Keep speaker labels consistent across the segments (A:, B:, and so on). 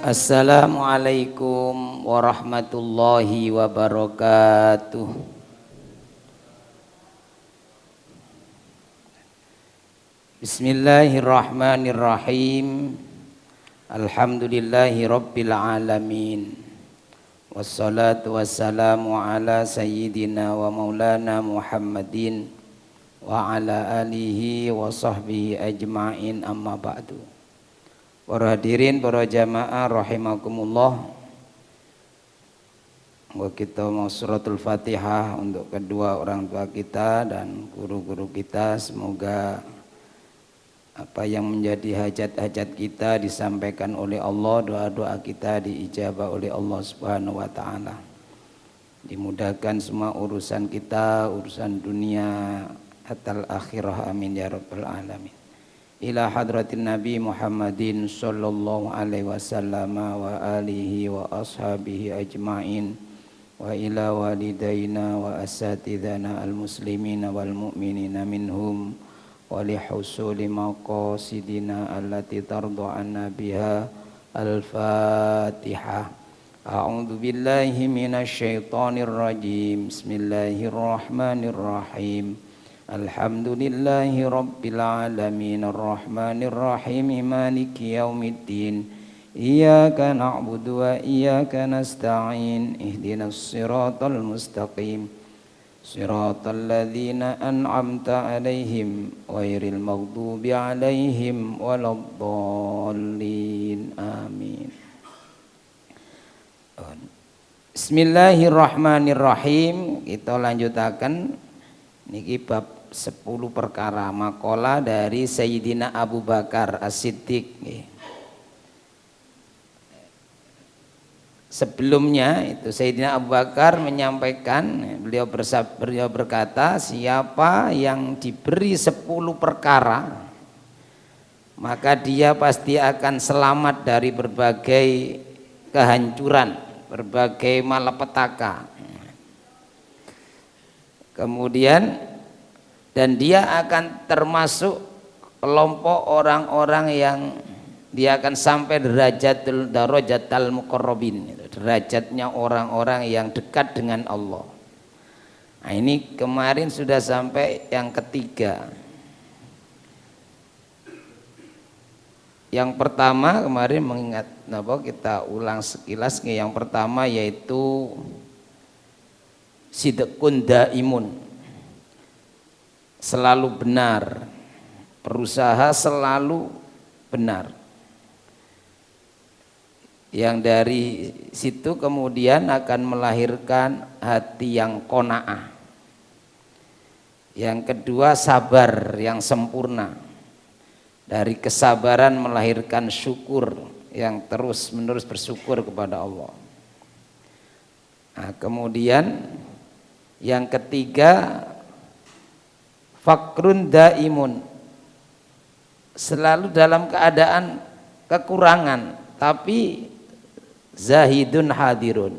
A: Assalamualaikum warahmatullahi wabarakatuh. Bismillahirrahmanirrahim. Alhamdulillahi rabbil alamin. Wassalatu wassalamu ala sayyidina wa maulana Muhammadin wa ala alihi wa sahbihi ajma'in, amma ba'du. Para hadirin, para jamaah rahimakumullah. Kita mau suratul Fatihah untuk kedua orang tua kita dan guru-guru kita. Semoga apa yang menjadi hajat-hajat kita disampaikan oleh Allah, doa-doa kita diijabah oleh Allah Subhanahu wa taala. Dimudahkan semua urusan kita, urusan dunia hatta akhirah, amin ya rabbal alamin. Ila hadratin Nabi Muhammadin sallallahu alaihi wasallam wa alihi wa ashabihi ajma'in, wa ila walidaina wa asatidana al-muslimina wal mu'minina minhum, wa li husuli maqasidina allati tardu anna biha. Al-Fatihah. A'udzu billahi minasy syaithanir rajim. Bismillahirrahmanirrahim. Alhamdulillahi rabbil alamin, arrahmanir rahim, maliki yaumiddin. Iyyaka na'budu wa iyyaka nasta'in. Ihdinas siratal mustaqim. Siratal ladzina an'amta 'alaihim ghairil maghdubi 'alaihim waladdallin. Amin. Bismillahirrahmanirrahim. Kita lanjutaken niki bab 10 perkara maqalah dari Sayyidina Abu Bakar As-Siddiq. Sebelumnya itu Sayyidina Abu Bakar menyampaikan, beliau berkata, siapa yang diberi 10 perkara maka dia pasti akan selamat dari berbagai kehancuran, berbagai malapetaka. Kemudian dan dia akan termasuk kelompok orang-orang yang dia akan sampai darajatul muqarrabin, derajatnya orang-orang yang dekat dengan Allah. Nah, ini kemarin sudah sampai yang ketiga. Yang pertama kemarin mengingat kita ulang sekilas. Yang pertama yaitu sidqun daimun, selalu benar, berusaha selalu benar. Yang dari situ kemudian akan melahirkan hati yang qanaah. Yang kedua sabar yang sempurna. Dari kesabaran melahirkan syukur yang terus menerus bersyukur kepada Allah. Nah, kemudian yang ketiga fakrun daimun, selalu dalam keadaan kekurangan tapi zahidun hadirun,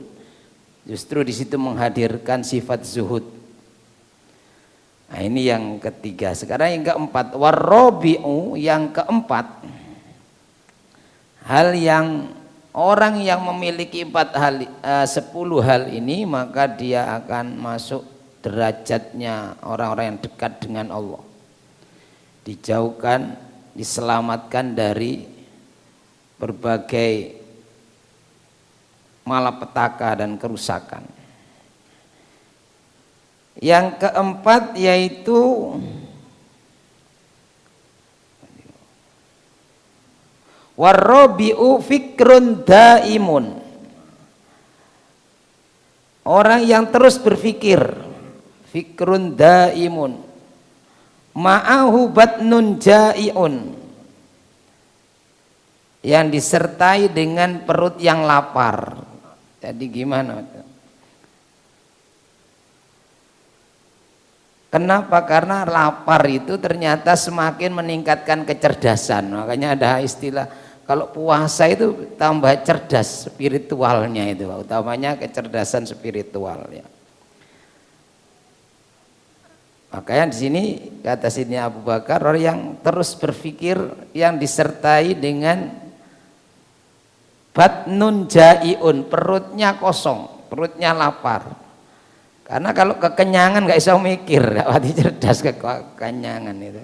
A: justru di situ menghadirkan sifat zuhud. Nah, ini yang ketiga. Sekarang yang keempat, warrobi'u, yang keempat, hal yang orang yang memiliki 10 hal ini maka dia akan masuk derajatnya orang-orang yang dekat dengan Allah, dijauhkan, diselamatkan dari berbagai malapetaka dan kerusakan. Yang keempat yaitu warrobi'u fikrun daimun, orang yang terus berpikir. Fikrun daimun ma'ahu batnun jai'un, yang disertai dengan perut yang lapar. Jadi gimana? Kenapa? Karena lapar itu ternyata semakin meningkatkan kecerdasan. Makanya ada istilah kalau puasa itu tambah cerdas spiritualnya, itu utamanya kecerdasan spiritual ya. Makanya di sini kata sini Abu Bakar, orang yang terus berpikir yang disertai dengan batnun jaiun, perutnya kosong, perutnya lapar. Karena kalau kekenyangan nggak bisa mikir, nggak pati cerdas kekenyangan itu.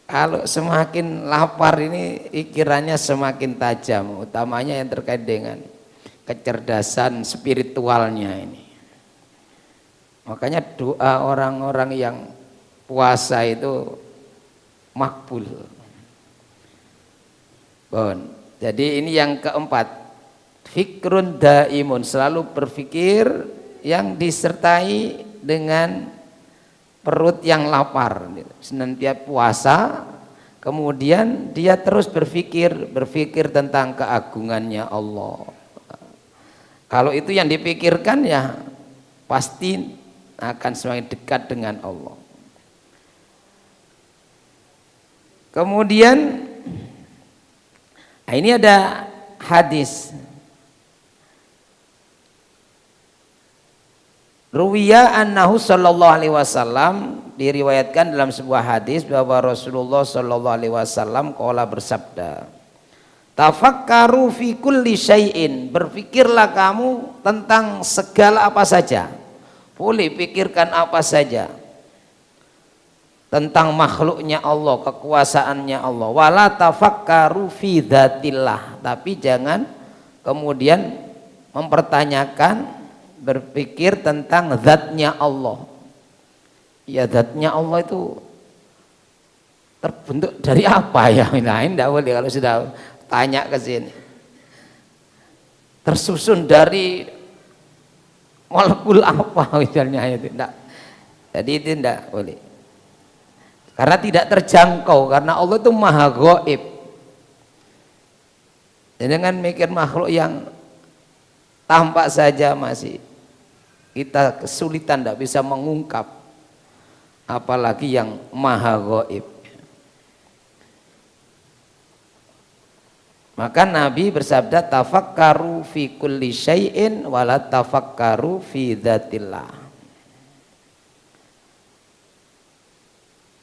A: Kalau semakin lapar ini pikirannya semakin tajam, utamanya yang terkait dengan kecerdasan spiritualnya ini. Makanya doa orang-orang yang puasa itu makbul. Bon. Jadi ini yang keempat, fikrun daimun, selalu berpikir yang disertai dengan perut yang lapar. Senantiasa puasa, kemudian dia terus berpikir tentang keagungannya Allah. Kalau itu yang dipikirkan ya pasti akan semakin dekat dengan Allah. Kemudian ini ada hadis Ruwiya annahu sallallahu alaihi wasallam, diriwayatkan dalam sebuah hadis bahwa Rasulullah sallallahu alaihi wasallam qala bersabda, tafakkaru fi kulli syai'in, berpikirlah kamu tentang segala apa saja. Boleh pikirkan apa saja tentang makhluknya Allah, kekuasaannya Allah. Wala tafakkaru fi dzatillah, tapi jangan kemudian mempertanyakan, berpikir tentang zatnya Allah. Ya zatnya Allah itu terbentuk dari apa ya? Nah, ini tidak boleh kalau sudah tanya ke sini. Tersusun dari molekul apa misalnya itu tidak. Jadi itu tidak boleh. Karena tidak terjangkau, karena Allah itu maha gaib. Jangan mikir makhluk yang tampak saja masih kita kesulitan, tidak bisa mengungkap, apalagi yang maha gaib. Maka Nabi bersabda, tafakkaru fi kulli syai'in wala tafakkaru fi dzatillah.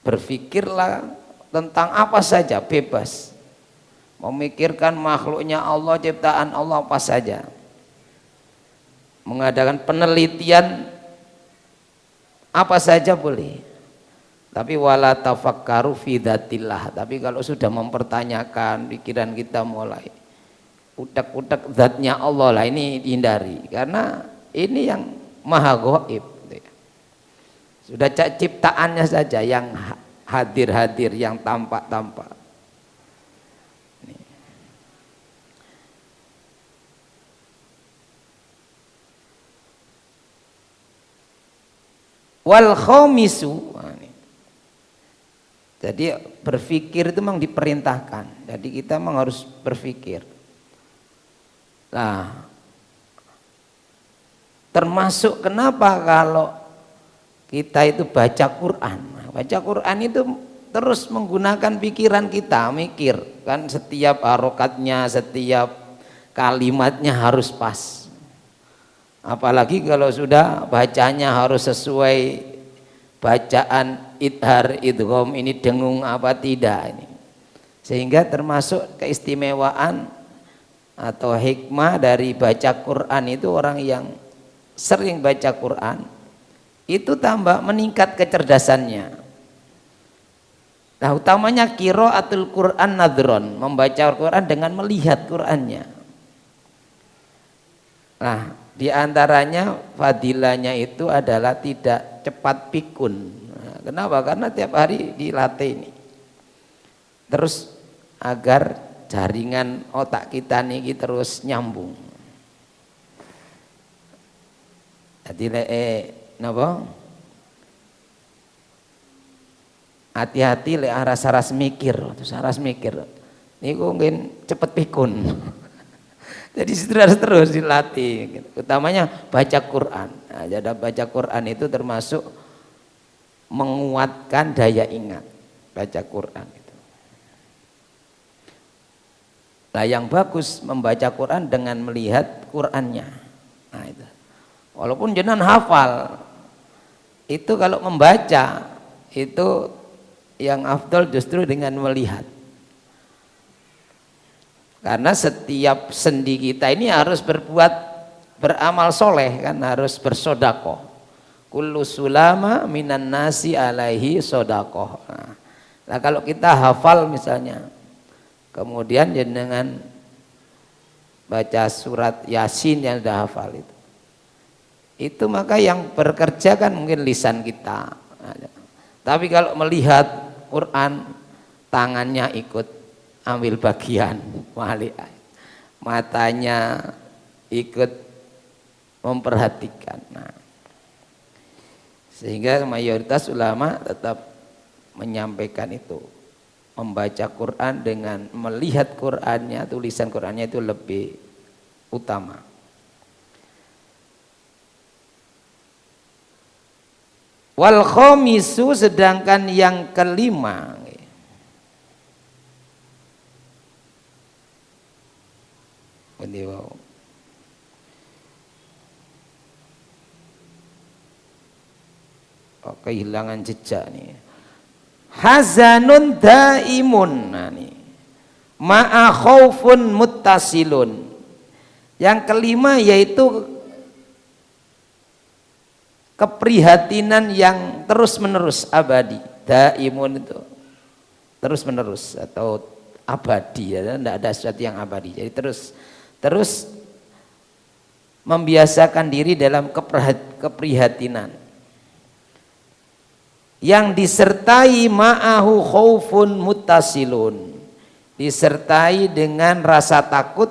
A: Berpikirlah tentang apa saja, bebas. Memikirkan makhluknya Allah, ciptaan Allah apa saja. Mengadakan penelitian apa saja boleh, tapi wala tafakkaru fi dzatillah. Tapi kalau sudah mempertanyakan, pikiran kita mulai utak-utak zatnya Allah, lah ini dihindari, karena ini yang maha gaib. Sudah ciptaannya saja yang hadir-hadir, yang tampak-tampak. Wal khamisu, jadi berpikir itu memang diperintahkan. Jadi kita memang harus berpikir. Nah, termasuk kenapa kalau kita itu baca Quran. Baca Quran itu terus menggunakan pikiran kita, mikir kan, setiap harokatnya, setiap kalimatnya harus pas. Apalagi kalau sudah bacanya harus sesuai bacaan idhar idgham, ini dengung apa tidak ini. Sehingga termasuk keistimewaan atau hikmah dari baca Quran itu, orang yang sering baca Quran itu tambah meningkat kecerdasannya. Nah, utamanya qiraatul Quran nadron, membaca Al-Quran dengan melihat Qurannya. Nah, di antaranya fadilahnya itu adalah tidak cepat pikun. Nah, kenapa? Karena tiap hari dilatih ini. Terus agar jaringan otak kita nih terus nyambung. Jadi napa? Hati-hati lek aras-aras mikir, terus aras mikir. Niku mungkin cepet pikun. Jadi terus dilatih, utamanya baca Quran. Nah, jadi baca Quran itu termasuk menguatkan daya ingat, baca Quran itu. Nah, yang bagus membaca Quran dengan melihat Qurannya. Nah, itu. Walaupun jenengan hafal, itu kalau membaca itu yang afdal justru dengan melihat. Karena setiap sendi kita ini harus beramal soleh kan, harus bersodakoh. Kullu sulama minan nasi alaihi sodakoh. Nah, kalau kita hafal misalnya, kemudian dengan baca surat Yasin yang sudah hafal itu maka yang bekerja kan mungkin lisan kita. Tapi kalau melihat Quran, tangannya ikut ambil bagian, matanya ikut memperhatikan. Nah, sehingga mayoritas ulama tetap menyampaikan itu, membaca Quran dengan melihat Qurannya, tulisan Qurannya itu lebih utama. Wal khamisu, sedangkan yang kelima, kehilangan jejak nih. Hazanun daimun, nah nih, ma'a khaufun muttasilun. Yang kelima yaitu keprihatinan yang terus menerus, abadi. Daimun itu terus menerus atau abadi, ya, tidak ada sesuatu yang abadi. Jadi terus membiasakan diri dalam keprihatinan yang disertai ma'ahu khaufun muttasilun, disertai dengan rasa takut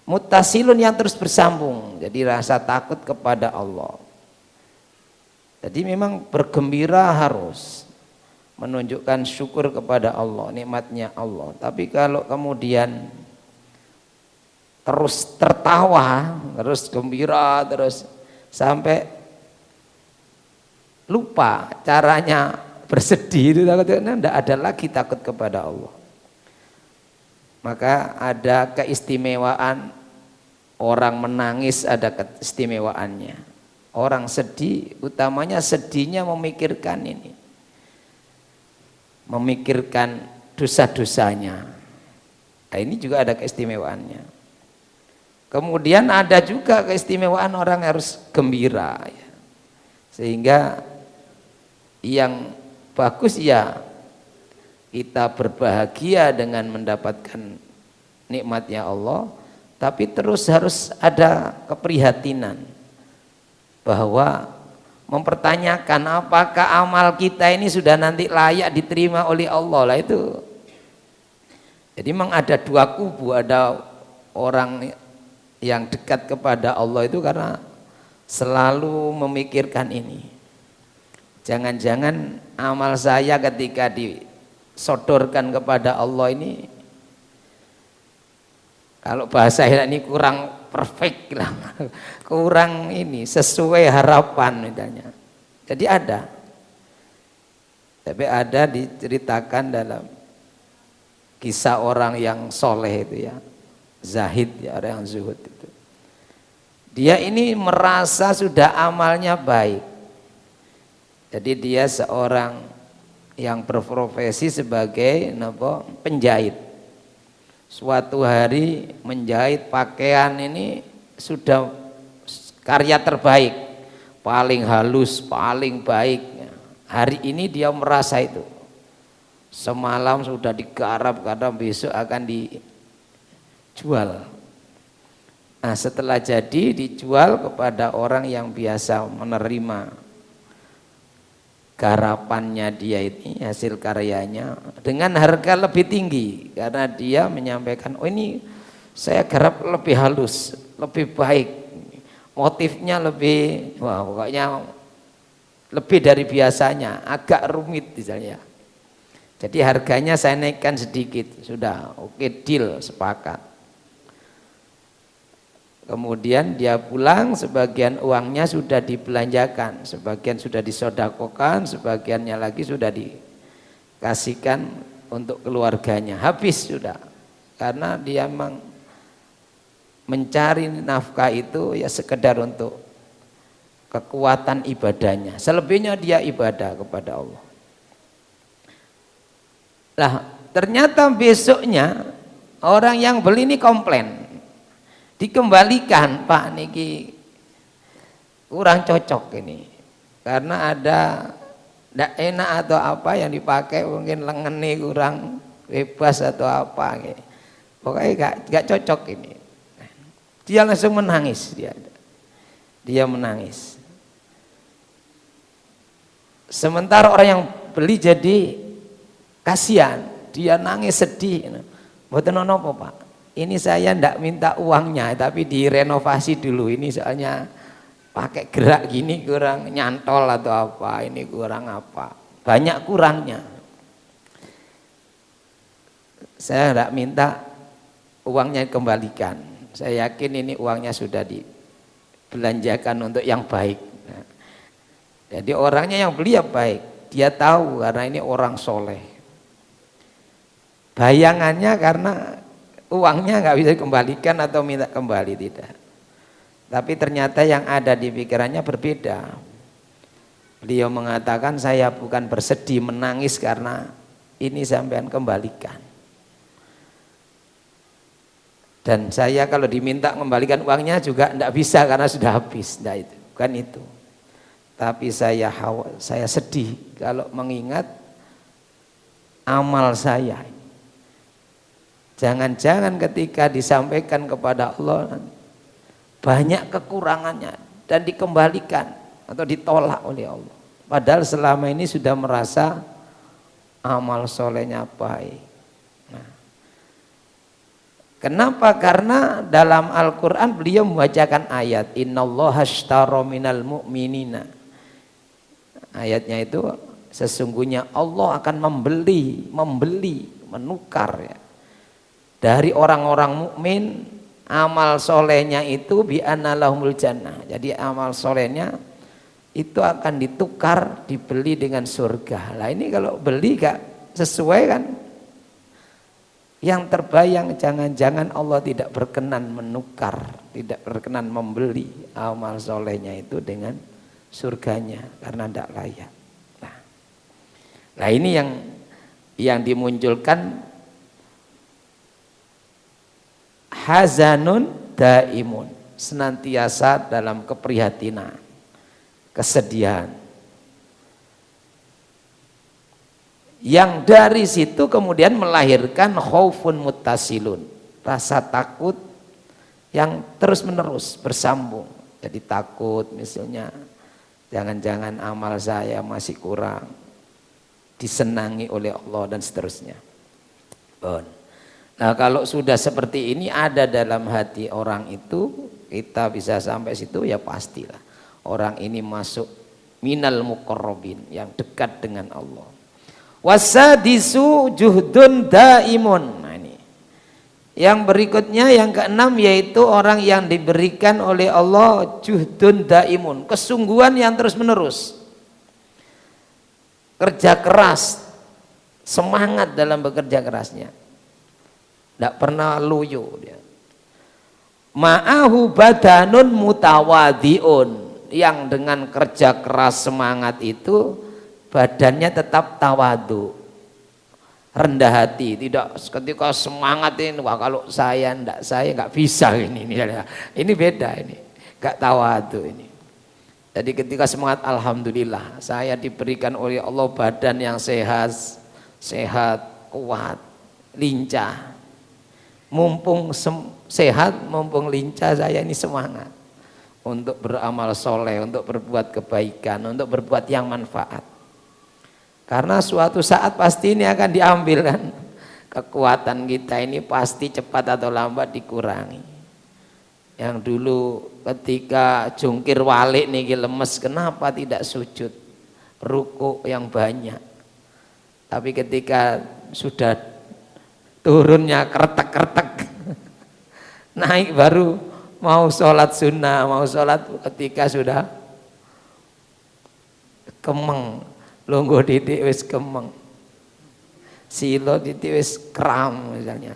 A: muttasilun yang terus bersambung. Jadi rasa takut kepada Allah. Jadi memang bergembira harus menunjukkan syukur kepada Allah, nikmatnya Allah. Tapi kalau kemudian terus tertawa, terus gembira, terus sampai lupa caranya bersedih, itu takutnya tidak ada lagi takut kepada Allah. Maka ada keistimewaan orang menangis, ada keistimewaannya. Orang sedih, utamanya sedihnya memikirkan ini, memikirkan dosa-dosanya. Nah, ini juga ada keistimewaannya. Kemudian ada juga keistimewaan orang harus gembira, ya. Sehingga yang bagus ya kita berbahagia dengan mendapatkan nikmatnya Allah, tapi terus harus ada keprihatinan bahwa mempertanyakan apakah amal kita ini sudah nanti layak diterima oleh Allah lah itu. Jadi memang ada dua kubu, ada orang yang dekat kepada Allah itu karena selalu memikirkan ini. Jangan-jangan amal saya ketika disodorkan kepada Allah ini, kalau bahasa ini kurang perfect lah, kurang ini sesuai harapan misalnya. Jadi ada, tapi ada diceritakan dalam kisah orang yang soleh itu ya, zahid ya, orang yang zuhud itu. Dia ini merasa sudah amalnya baik. Jadi dia seorang yang berprofesi sebagai penjahit. Suatu hari menjahit pakaian ini sudah karya terbaik, paling halus, paling baik. Hari ini dia merasa itu. Semalam sudah digarap karena besok akan dijual. Nah, setelah jadi dijual kepada orang yang biasa menerima garapannya dia ini, hasil karyanya dengan harga lebih tinggi karena dia menyampaikan, oh ini saya garap lebih halus, lebih baik, motifnya lebih, wah pokoknya lebih dari biasanya, agak rumit misalnya. Jadi harganya saya naikkan sedikit, sudah oke, deal, sepakat. Kemudian dia pulang, sebagian uangnya sudah dibelanjakan, sebagian sudah disodakokan, sebagiannya lagi sudah dikasihkan untuk keluarganya. Habis sudah, karena dia memang mencari nafkah itu ya sekedar untuk kekuatan ibadahnya. Selebihnya dia ibadah kepada Allah. Lah ternyata besoknya Orang yang beli ini komplain, dikembalikan, Pak niki kurang cocok ini, karena ada tidak enak atau apa yang dipakai, mungkin lengan nih kurang bebas atau apa, pokoknya gak cocok ini. Dia langsung menangis, dia menangis. Sementara orang yang beli jadi kasihan, dia nangis sedih. Mboten napa Pak, ini saya ndak minta uangnya, tapi direnovasi dulu ini, soalnya pakai gerak gini kurang nyantol atau apa, ini kurang apa, banyak kurangnya. Saya ndak minta uangnya kembalikan, saya yakin ini uangnya sudah dibelanjakan untuk yang baik. Jadi orangnya yang beli ya baik, dia tahu karena ini orang soleh. Bayangannya karena uangnya nggak bisa dikembalikan atau minta kembali, tidak. Tapi ternyata yang ada di pikirannya berbeda. Beliau mengatakan, saya bukan bersedih menangis karena ini sampean kembalikan. Dan saya kalau diminta kembalikan uangnya juga tidak bisa karena sudah habis, nah itu, bukan itu. Tapi saya sedih kalau mengingat amal saya. Jangan-jangan ketika disampaikan kepada Allah banyak kekurangannya dan dikembalikan atau ditolak oleh Allah. Padahal selama ini sudah merasa amal solehnya baik. Nah, kenapa? Karena dalam Al-Quran beliau membacakan ayat Innallaha ashtara minal mu'minina. Ayatnya itu sesungguhnya Allah akan membeli, menukar ya, dari orang-orang mukmin amal solehnya itu bi anna lahumul jannah. Jadi amal solehnya itu akan ditukar, dibeli dengan surga. Lah ini kalau beli gak sesuai kan, yang terbayang jangan-jangan Allah tidak berkenan menukar, tidak berkenan membeli amal solehnya itu dengan surganya karena tidak layak. Nah ini yang dimunculkan hazanun daimun, senantiasa dalam keprihatinan, kesedihan. Yang dari situ kemudian melahirkan khaufun muttasilun, rasa takut yang terus menerus bersambung. Jadi takut misalnya jangan-jangan amal saya masih kurang disenangi oleh Allah dan seterusnya. Nah kalau sudah seperti ini ada dalam hati orang itu, kita bisa sampai situ ya pastilah orang ini masuk minal muqarrabin, yang dekat dengan Allah. Wasadisu juhdun daimun. Nah ini yang berikutnya, yang keenam, yaitu orang yang diberikan oleh Allah juhdun daimun, kesungguhan yang terus menerus, kerja keras, semangat dalam bekerja kerasnya, tidak pernah loyo dia. Ma'ahu badanun mutawadiun, yang dengan kerja keras semangat itu badannya tetap tawadu, rendah hati, tidak ketika semangat ini, wah kalau saya nggak bisa ini beda, ini nggak tawadu ini. Jadi ketika semangat, alhamdulillah saya diberikan oleh Allah badan yang sehat, kuat, lincah. Mumpung sehat, mumpung lincah, saya ini semangat untuk beramal soleh, untuk berbuat kebaikan, untuk berbuat yang manfaat. Karena suatu saat pasti ini akan diambil kan, kekuatan kita ini pasti cepat atau lambat dikurangi. Yang dulu ketika jungkir walik nih lemes, kenapa tidak sujud ruku yang banyak? Tapi ketika sudah turunnya kertek-kertek naik baru mau sholat sunnah, mau sholat ketika sudah kemeng, longgo didik wis kemeng, silo didik wis kram misalnya.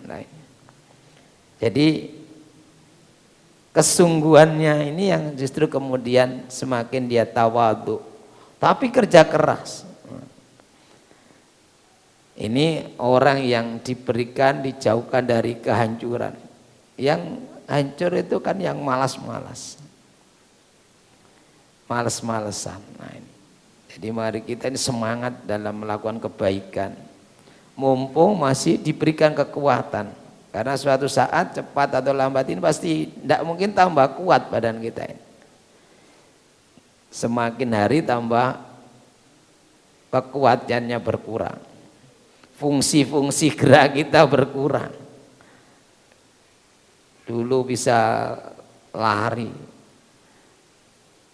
A: Jadi kesungguhannya ini yang justru kemudian semakin dia tawadhu, tapi kerja keras. Ini orang yang diberikan, dijauhkan dari kehancuran. Yang hancur itu kan yang malas-malas, males-malesan. Nah ini. Jadi mari kita ini semangat dalam melakukan kebaikan. Mumpung masih diberikan kekuatan. Karena suatu saat cepat atau lambat ini pasti tidak mungkin tambah kuat badan kita ini. Semakin hari tambah kekuatannya berkurang. Fungsi-fungsi gerak kita berkurang. Dulu bisa lari,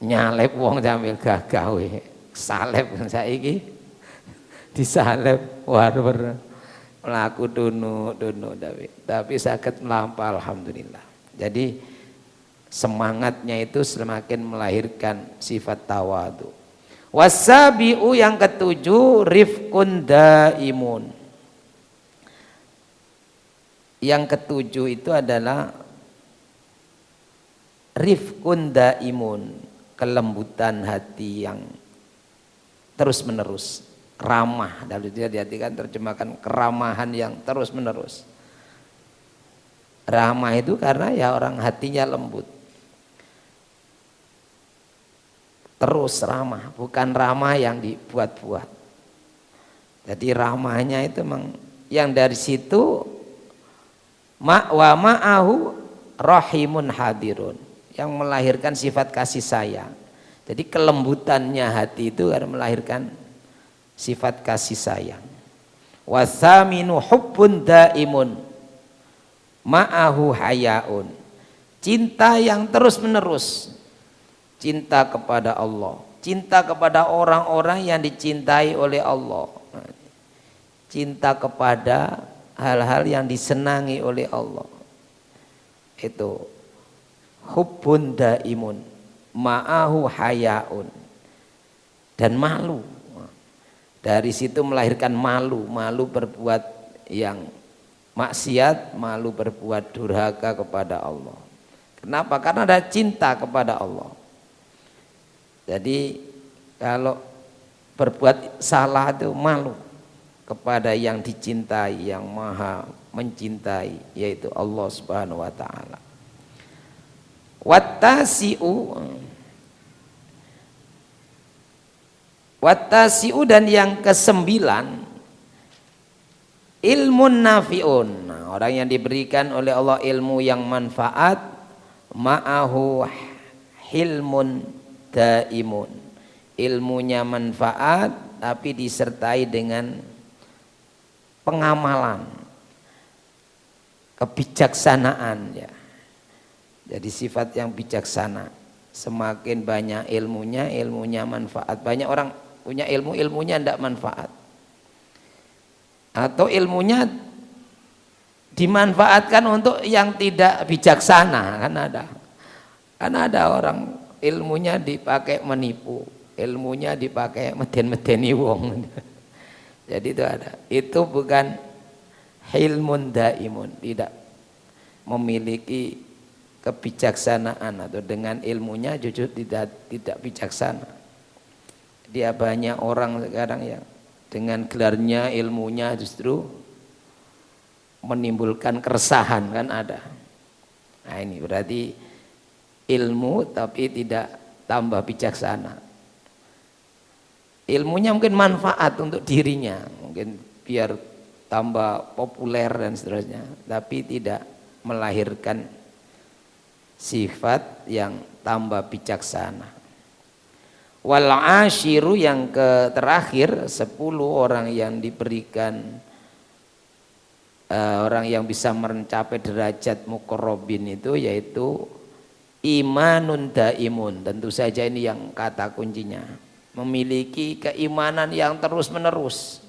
A: nyalep wong sambil gagawe, salep saiki disalep war-war melaku dunu tapi sakit melampau alhamdulillah. Jadi semangatnya itu semakin melahirkan sifat tawadu. Wasabiu yang ketujuh rifqun daimun. Yang ketujuh itu adalah rifqun daimun, kelembutan hati yang terus menerus, ramah. Lalu dia diartikan terjemahkan keramahan yang terus menerus. Ramah itu karena ya orang hatinya lembut, terus ramah, bukan ramah yang dibuat-buat. Jadi ramahnya itu memang yang dari situ wa ma'ahu rahimun hadirun, yang melahirkan sifat kasih sayang. Jadi kelembutannya hati itu akan melahirkan sifat kasih sayang. Wasaminu hubbun daimun ma'ahu hayaun, cinta yang terus menerus, cinta kepada Allah, cinta kepada orang-orang yang dicintai oleh Allah, cinta kepada hal-hal yang disenangi oleh Allah. Itu hubbun daimun ma'ahu hayaun, dan malu. Dari situ melahirkan malu, malu berbuat yang maksiat, malu berbuat durhaka kepada Allah. Kenapa? Karena ada cinta kepada Allah. Jadi kalau berbuat salah itu malu kepada yang dicintai, yang maha mencintai, yaitu Allah Subhanahu wa ta'ala. Wattasi'u dan yang kesembilan ilmun nafi'un. Nah, orang yang diberikan oleh Allah ilmu yang manfaat, ma'ahu hilmun daimun, ilmunya manfaat tapi disertai dengan pengamalan, kebijaksanaan ya. Jadi sifat yang bijaksana. Semakin banyak ilmunya, ilmunya manfaat. Banyak orang punya ilmu, ilmunya tidak manfaat. Atau ilmunya dimanfaatkan untuk yang tidak bijaksana, kan ada. Kan ada orang ilmunya dipakai menipu, ilmunya dipakai meden-medeni wong. Jadi itu ada. Itu bukan hilmun daimun, tidak memiliki kebijaksanaan, atau dengan ilmunya jujur tidak bijaksana. Dia banyak orang sekarang yang dengan gelarnya ilmunya justru menimbulkan keresahan, kan ada. Nah ini berarti ilmu tapi tidak tambah bijaksana. Ilmunya mungkin manfaat untuk dirinya, mungkin biar tambah populer dan seterusnya, tapi tidak melahirkan sifat yang tambah bijaksana. Wal ashiru yang terakhir 10 orang yang diberikan orang yang bisa mencapai derajat muqarrabin itu yaitu imanun daimun. Tentu saja ini yang kata kuncinya, memiliki keimanan yang terus menerus.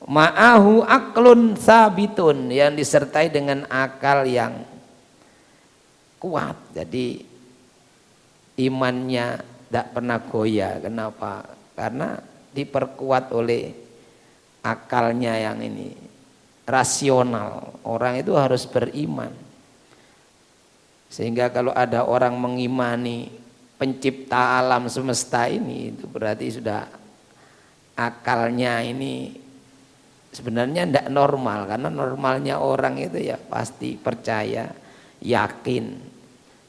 A: Ma'ahu aklun sabitun, yang disertai dengan akal yang kuat. Jadi imannya tidak pernah goyah. Kenapa? Karena diperkuat oleh akalnya yang ini rasional. Orang itu harus beriman, sehingga kalau ada orang mengimani pencipta alam semesta ini, itu berarti sudah akalnya ini sebenarnya tidak normal, karena normalnya orang itu ya pasti percaya, yakin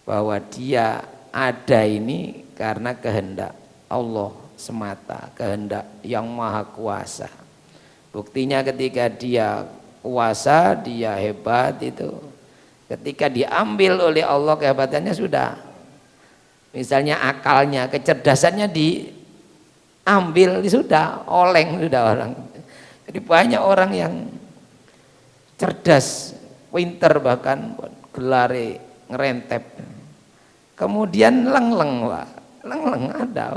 A: bahwa dia ada ini karena kehendak Allah semata, kehendak yang maha kuasa. Buktinya ketika dia kuasa, dia hebat itu, ketika diambil oleh Allah kehebatannya sudah, misalnya akalnya, kecerdasannya diambil, sudah oleng sudah orang. Jadi banyak orang yang cerdas, pinter, bahkan gelare ngerentep, kemudian lengleng, Pak. Lengleng ada.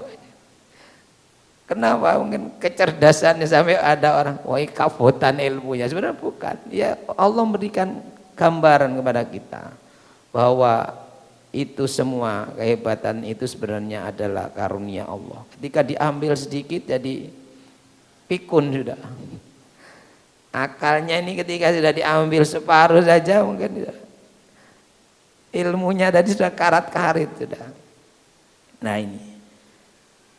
A: Kenapa? Mungkin kecerdasannya sampai ada orang, wah kabotan ilmunya. Sebenarnya bukan. Ya Allah memberikan gambaran kepada kita bahwa itu semua kehebatan itu sebenarnya adalah karunia Allah. Ketika diambil sedikit jadi pikun sudah. Akalnya ini ketika sudah diambil separuh saja mungkin ilmunya tadi sudah karat-karit sudah. Nah ini.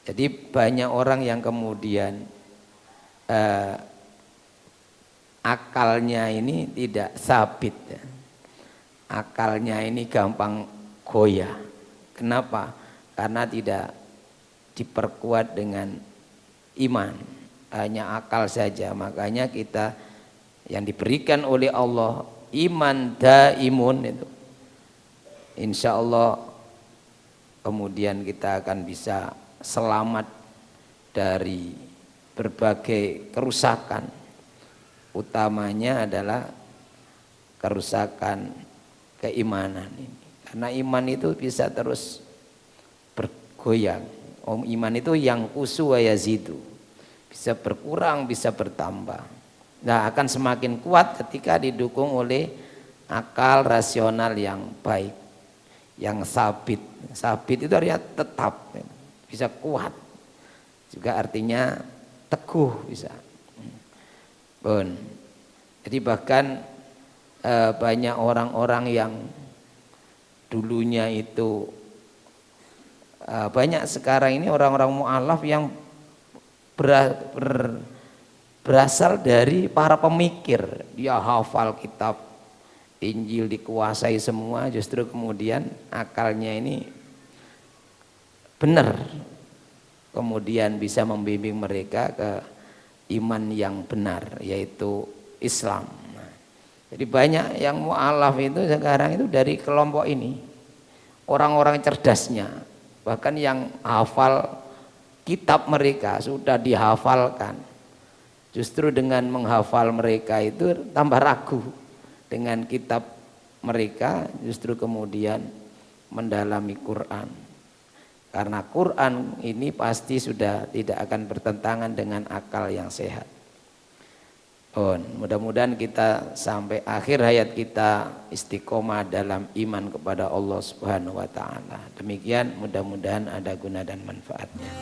A: Jadi banyak orang yang kemudian akalnya ini tidak sabit ya. Akalnya ini gampang goyah. Kenapa? Karena tidak diperkuat dengan iman, hanya akal saja. Makanya kita yang diberikan oleh Allah iman daimun itu, insya Allah kemudian kita akan bisa selamat dari berbagai kerusakan, utamanya adalah kerusakan keimanan ini. Karena iman itu bisa terus bergoyang. Iman itu yang kusu wa yazidu, bisa berkurang, bisa bertambah. Nah, akan semakin kuat ketika didukung oleh akal rasional yang baik, yang sabit. Sabit itu artinya tetap, bisa kuat, juga artinya teguh bisa. Bon. Jadi bahkan banyak orang-orang yang dulunya itu banyak sekarang ini orang-orang mu'alaf yang berasal dari para pemikir. Dia hafal kitab Injil, dikuasai semua, justru kemudian akalnya ini benar, kemudian bisa membimbing mereka ke iman yang benar, yaitu Islam. Jadi banyak yang mu'alaf itu sekarang itu dari kelompok ini, orang-orang cerdasnya, bahkan yang hafal kitab mereka sudah dihafalkan. Justru dengan menghafal mereka itu tambah ragu dengan kitab mereka, justru kemudian mendalami Quran. Karena Quran ini pasti sudah tidak akan bertentangan dengan akal yang sehat. Mudah-mudahan kita sampai akhir hayat kita istiqomah dalam iman kepada Allah Subhanahu wa taala. Demikian, mudah-mudahan ada guna dan manfaatnya.